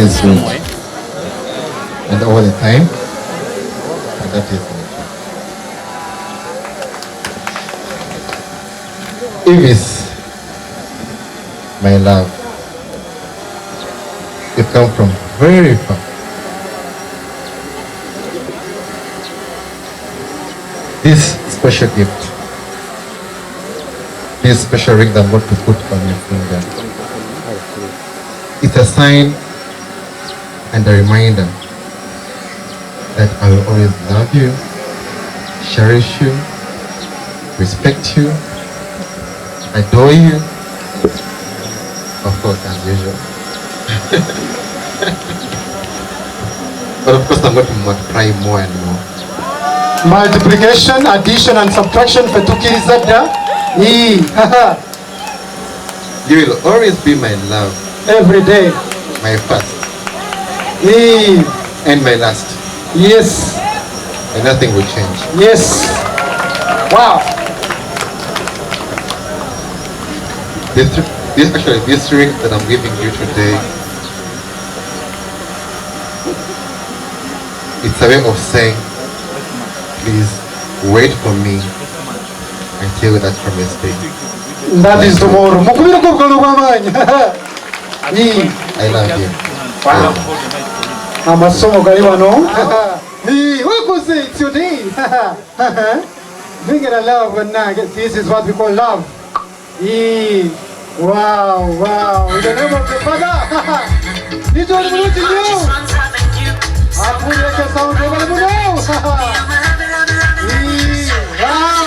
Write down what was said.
always sweet. And all the time. And that is Ivis, my love. You come from very far. This special gift, this special ring that I'm going to put on your finger, it's a sign and a reminder that I will always love you, cherish you, respect you, adore you, of course, as usual. But of course, I'm going to multiply more and more. Multiplication, addition, and subtraction for Tukirizada. You will always be my love. Every day. My first. And my last. Yes. And nothing will change. Yes. Wow. This ring that I'm giving you today, it's a way of saying, please wait for me until that promise day. That is tomorrow. I love you. Wow. Amasomo gali wano. It's your day. Bring it a love and this is what we call love. Wow, wow. In the name of the Father. This one belongs to you. I put like a sound over the moon. Wow.